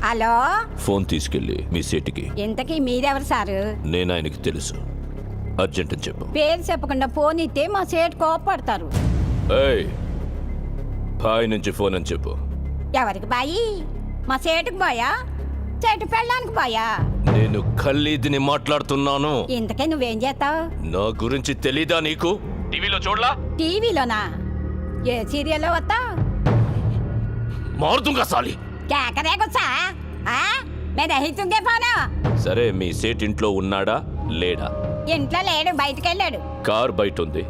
Hello, phone తీసుకెళ్ళి మీ సీటుకి. ఇంతకీ మీరెవరు సారు? నేను ఆయనకి తెలుసు. అర్జెంట్ అని చెప్పు. పేరు చెప్పకుండా ఫోన్ ఇస్తే మా సేటు కోపడతారు. ఏయ్, బాయ్ నుంచి ఫోన్ అని చెప్పు. ఎవరికి బాయి? మా సేటుకు బాయా, చెట్టు పెళ్ళడానికి బాయా? నేను ఖల్లీదిని మాట్లాడుతున్నాను. ఇంతకే నువ్వేం చేస్తావు? నా గురించి తెలీదా నీకు? టీవీలో చూడలా? టీవీలోనా? ఏ సీరియల్లో వస్తా? మారుతుంగా సాలి. కేకరే గుచ్చా? మేము రహితుంగే పోనా? సరే, మీ సేట్ ఇంట్లో ఉన్నాడా లేడా? ఇంట్లో లేడు, బయటికి వెళ్ళాడు. కార్ బయట ఉంది,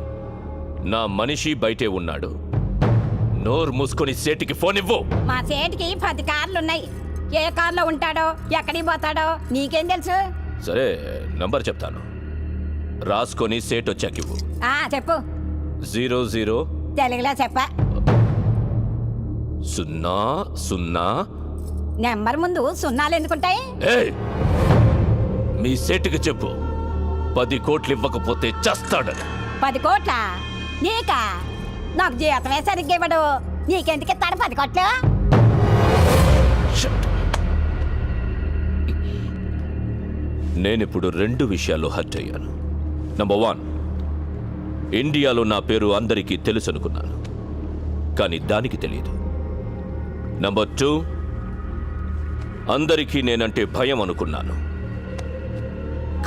నా మనిషి బయటే ఉన్నాడు. నోరు మూసుకొని సేటికి ఫోన్ ఇవ్వు. మా సేటుకి 10 కార్లు ఉన్నాయి. ఏ కార్లో ఉంటాడో, ఎక్కడికి పోతాడో నీకేం తెలుసు? సరే, నంబర్ చెప్తాను, రాసుకొని సేట్ వచ్చాక ఇవ్వు. చెప్పు. 00 తెలుగులో చెప్ప. 00. నెంబర్ ముందు సున్నాలు ఎందుకుంటాయి? ఏయ్, మీ సేటుకి చెప్పు, 10 కోట్లు ఇవ్వకపోతే చస్తాడని. 10 కోట్ల? నీకా? నాకు జీతమే సరిగ్గా ఇవ్వడు. నీకెందుకు ఇస్తాడు 10 కోట్లు? నేనిప్పుడు 2 విషయాల్లో హర్ట్ అయ్యాను. నంబర్ 1, ఇండియాలో నా పేరు అందరికీ తెలుసు అనుకున్నాను, కానీ దానికి తెలియదు. నంబర్ 2, అందరికీ నేనంటే భయం అనుకున్నాను,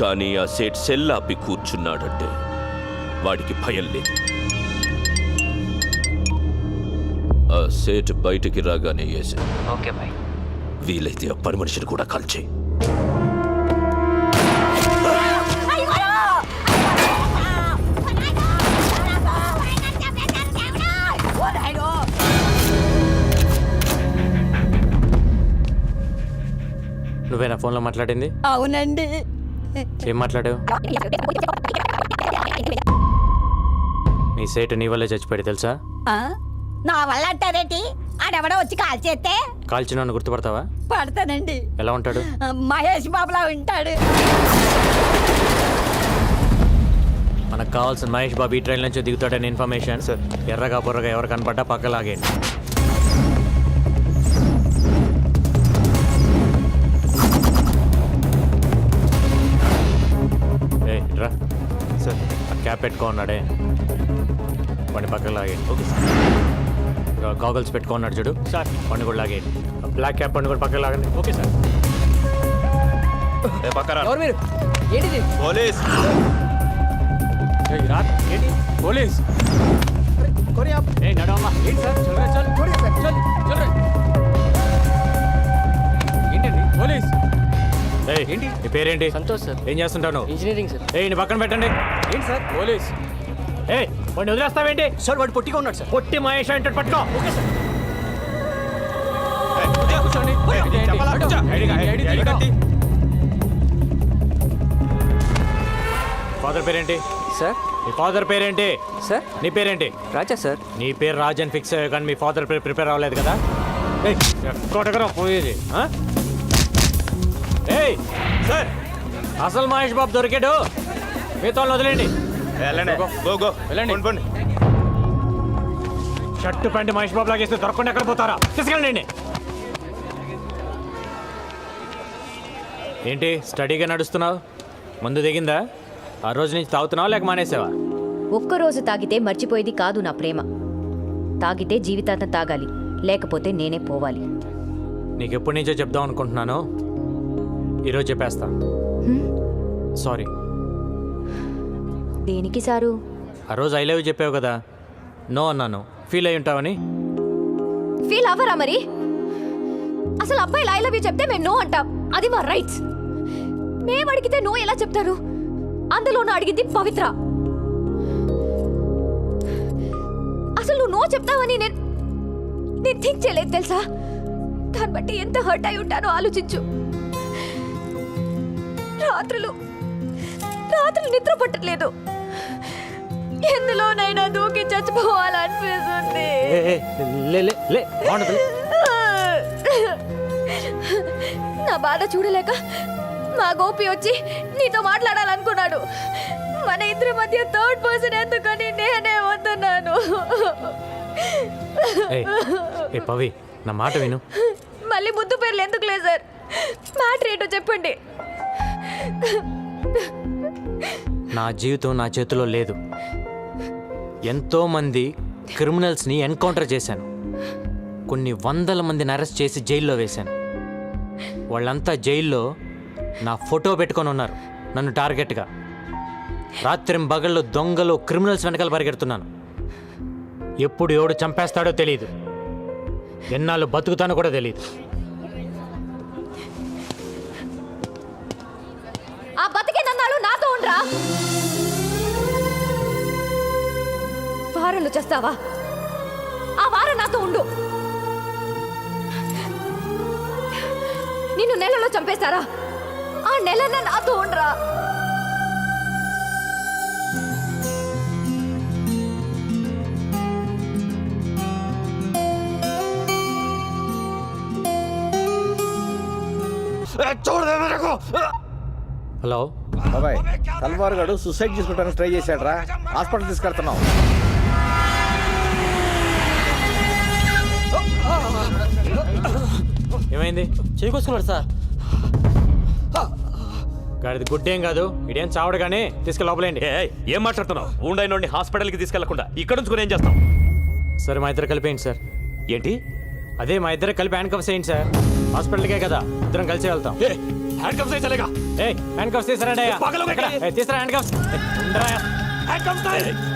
కానీ ఆ సేట్ సెల్లాపి కూర్చున్నాడంటే వాడికి భయం లేదు. ఆ సేట్ బయటికి రాగానే వేసా. Okay bye. వీలైతే ఆ పని మనిషిని కూడా కాల్చే. నువ్వేనా ఫోన్లో మాట్లాడింది? అవునండి. ఏం మాట్లాడావు? నీ సేటు నీ వల్లే చచ్చిపోయాడు తెలుసా? నా వల్ల అంటారేంటి? ఆడెవడో వచ్చి కాల్ చేస్తే కాల్చిన గుర్తుపడతావా? పడతానండి. ఎలా ఉంటాడు? మహేష్ బాబులా ఉంటాడు. మనకు కావాల్సిన మహేష్ బాబు ఈ ట్రైన్ నుంచి దిగుతాడని ఇన్ఫర్మేషన్. సార్, ఎర్రగా బుర్రగా ఎవరు కనపడ్డా పక్క లాగేయండి. రా సార్. ఆ క్యాప్ పెట్టుకో ఉన్నాడే, వాడిని పక్కకు లాగేయండి. Okay sir. గాగల్స్ పెట్టుకో ఉన్నాడు చూడు సార్, వాడిని కూడా లాగేయండి. బ్లాక్ క్యాప్ వాడిని కూడా పక్కకు లాగండి. Okay sir. ఎవరు మీరు? ఏంటిది? పోలీస్. ఏంటి పోలీస్? నడవమ్మా. ఏంటి సార్? ఏంటండి పోలీస్? ఏంటి నీ పేరేంటి? సంతోష్ సార్. ఏం చేస్తుంటాను? Engineering sir. నీ పక్కన పెట్టండి. ఏంటి సార్ పోలీస్? వాడిని వదిలేస్తావేంటి? సార్ వాడు పొట్టిగా ఉన్నాడు సార్. పొట్టి మహేష్ అంటే పట్టుకో. Okay sir. ఫాదర్ పేరేంటి సార్? నీ ఫాదర్ పేరేంటి? సార్ నీ పేరేంటి? రాజా సార్. నీ పేరు రాజ్ అని ఫిక్స్ అయ్యా, కానీ మీ ఫాదర్ పేరు ప్రిపేర్ అవ్వలేదు కదా? ఎక్కడెక్కడ పోయేది? సార్, అసలు మహేష్ బాబు దొరికాడు. మీతో వదిలేండి. వెళ్ళండి. షర్టు ప్యాంట్ మహేష్ బాబు లాగేస్తే దొరకకుండా ఎక్కడ పోతారా? తీసుకెళ్ళండి. ఏంటి స్టడీగా నడుస్తున్నావు? ముందు దిగిందా? ఆ రోజు నుంచి తాగుతున్నావా లేక మానేసావా? ఒక్కరోజు తాగితే మర్చిపోయేది కాదు నా ప్రేమ. తాగితే జీవితాంతం తాగాలి, లేకపోతే నేనే పోవాలి. నీకు ఎప్పటి నుంచో చెప్దాం అనుకుంటున్నాను, ఈరోజు చెప్పేస్తా. సారీ. దేనికి సారు? ఆ రోజు ఐ లవ్ యూ చెప్పావు కదా, నో అన్నాను. ఫీల్ అయి ఉంటావని. ఫీల్ అవ్వరా మరి? అసలు అబ్బాయిలు ఐ లవ్ యూ చెప్తే మేము నో అంటాం, అది మా రైట్స్. మేము అడిగితే నో ఎలా చెప్తారు? అందులోనూ అడిగింది పవిత్ర. అసలు నువ్వు నో చెప్తావని నేను థింక్ చేయలేదు తెలుసా? దాన్ని బట్టి ఎంత హర్ట్ అయి ఉంటానో ఆలోచించు. రాత్రులు నిద్ర పట్టట్లేదు. ఎందులోనైనా దూకి చచ్చిపోవాలనిపిస్తుంది. నా బాధ చూడలేక మా గోపి వచ్చి నీతో మాట్లాడాలనుకున్నాడు. మన ఇద్దరి మధ్య థర్డ్ పర్సన్ ఎందుకని నేనే వస్తున్నాను. పవి, నా మాట విను. మా మళ్ళీ ముద్దు పేర్లు ఎందుకు లేదు సార్? మ్యాటర్ ఏంటో చెప్పండి. నా జీవితం నా చేతిలో లేదు. ఎంతోమంది క్రిమినల్స్ని ఎన్కౌంటర్ చేశాను. కొన్ని వందల మందిని అరెస్ట్ చేసి జైల్లో వేశాను. వాళ్ళంతా జైల్లో నా ఫోటో పెట్టుకొని ఉన్నారు నన్ను టార్గెట్గా. రాత్రింబగళ్ళు దొంగలు క్రిమినల్స్ వెనకాల పరిగెడుతున్నాను. ఎప్పుడు ఎవడు చంపేస్తాడో తెలియదు, ఎన్నాళ్ళు బతుకుతానో కూడా తెలియదు. ఆ బతికినన్నాళ్ళు నాతో ఉండరా? వారంలో చేస్తావా? ఆ వారం నాతో ఉండు. నిన్ను నెలలో చంపేస్తారా? ఆ నెలన్న నాతో ఉండరా? హలో బాబాయ్, తల్వార్ గారు సూసైడ్ చేసుకోవడానికి ట్రై చేశాడ్రా. హాస్పిటల్ తీసుకెళ్తున్నాం. ఏమైంది? చేకొసుకున్నాడు సార్. గాడిది గుడ్డేం కాదు, ఇదేం చావడు కానీ తీసుకెళ్ళి లోపలేండి. ఏం మాట్లాడుతున్నావు? ఉండైనోడిని హాస్పిటల్కి తీసుకెళ్లకుండా ఇక్కడ ఉంచుకుని ఏం చేస్తాం? సరే మా ఇద్దరు కలిపేయండి సార్. ఏంటి? అదే మా ఇద్దరు కలిపి హ్యాండ్ కప్స్ వేయండి సార్. హాస్పిటల్కే కదా, ఇద్దరం కలిసి వెళ్తాం. హ్యాండ్ కప్స్ వేయలేగా? హ్యాండ్ కప్స్ తీసుకురండి అయ్యా. తీసుకురా హ్యాండ్ కప్స్.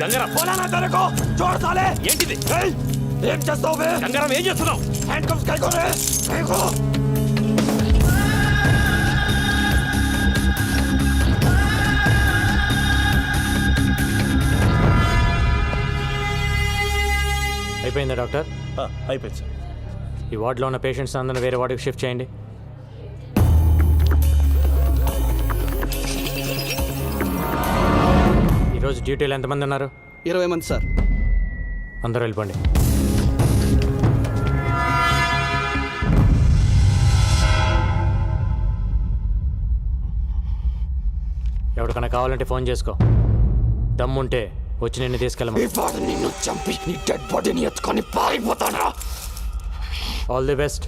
గంగారాం పోలానా తనకో చూడ సాలే. ఏంటిది? ఏం చేస్తావు? గంగారాం ఏం చేస్తున్నావు? హ్యాండ్ కప్స్ కైకోరే కైకో. అయిపోయిందా డాక్టర్? అయిపోయింది సార్. ఈ వార్డులో ఉన్న పేషెంట్స్ అందరిని వేరే వార్డుకి షిఫ్ట్ చేయండి. ఈరోజు డ్యూటీలో ఎంతమంది ఉన్నారు? 20 మంది సార్. అందరూ వెళ్ళిపోండి. ఎవరికైనా కావాలంటే ఫోన్ చేసుకో. దమ్ముంటే వచ్చి నిన్ను తీసుకెళ్ళమా. నిన్ను చంపి నీ డెడ్ బాడీని ఎత్తుకొని పారిపోతానరా. All the best.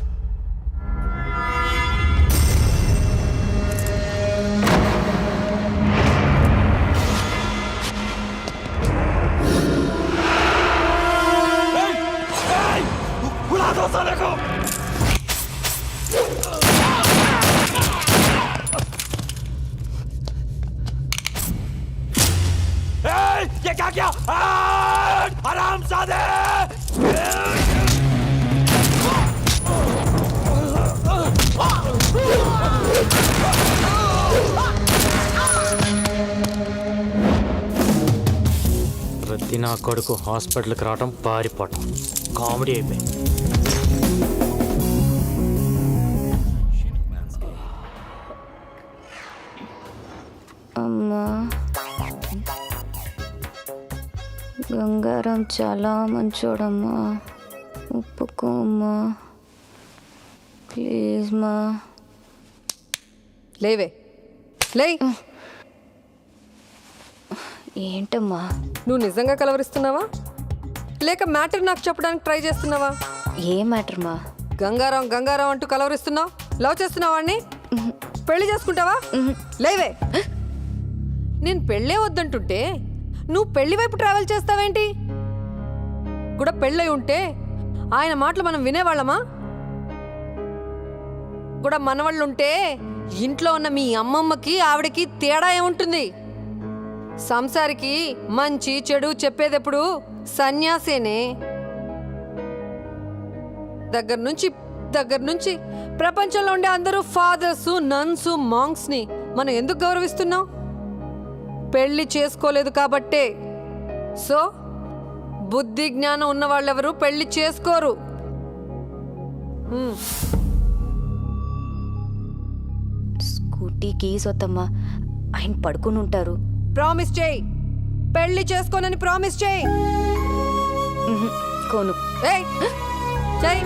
ये क्या किया? हरामजादे! ప్రతి నా కొడుకు హాస్పిటల్కి రావటం, పారిపోవటం కామెడీ అయిపోయింది. అమ్మా, గంగారాం చాలా మంచోడమ్మా, ఒప్పుకోమ్మా ప్లీజ్ మా. లేవే లే. ఏంటమ్మా? నువ్వు నిజంగా కలవరిస్తున్నావా లేక మ్యాటర్ నాకు చెప్పడానికి ట్రై చేస్తున్నావా? ఏ మ్యాటర్ మా? గంగారాం గంగారాం అంటూ కలవరిస్తున్నావు. లవ్ చేస్తున్నావా వాడిని? పెళ్లి చేసుకుంటావా? లేవే. నేను పెళ్ళే వద్దంటుంటే నువ్వు పెళ్లి వైపు ట్రావెల్ చేస్తావేంటి? కూడా పెళ్ళై ఉంటే ఆయన మాటలు మనం వినేవాళ్ళమా? కూడా మనవాళ్ళుంటే ఇంట్లో ఉన్న మీ అమ్మమ్మకి ఆవిడకి తేడా ఏముంటుంది? సంసారికి మంచి చెడు చెప్పేదెప్పుడు సన్యాసేనే. దగ్గర నుంచి ప్రపంచంలో ఉండే అందరూ ఫాదర్స్, నన్స్, మాంగ్స్ ని మనం ఎందుకు గౌరవిస్తున్నాం? పెళ్లి చేసుకోలేదు కాబట్టే. సో బుద్ధి జ్ఞానం ఉన్న వాళ్ళెవరు పెళ్లి చేసుకోరు. స్కూటీకి సొత్తమ్మా, ఆయన పడుకుని ఉంటారు. ప్రామిస్ చేయి, పెళ్లి చేసుకోనని ప్రామిస్ చేయి. కోను. ఏయ్, చెయ్.